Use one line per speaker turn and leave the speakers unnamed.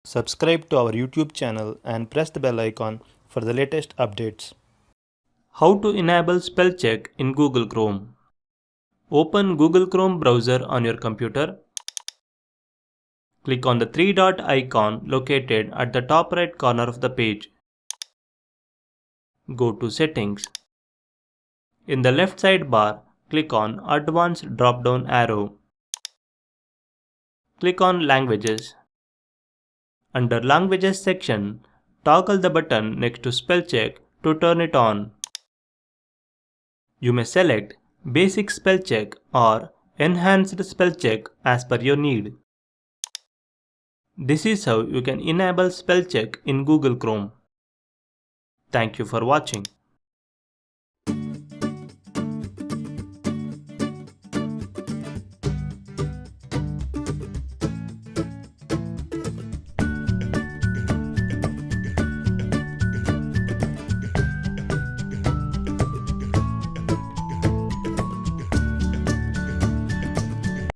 Subscribe to our YouTube channel and press the bell icon for the latest updates. How to enable spell check in Google Chrome. Open Google Chrome browser on your computer. Click on the three dot icon located at the top right corner of the page. Go to Settings. In the left sidebar, click on Advanced drop-down arrow. Click on Languages. Under Languages section, toggle the button next to Spell Check to turn it on. You may select Basic Spell Check or Enhanced Spell Check as per your need. This is how you can enable spell check in Google Chrome. Thank you for watching.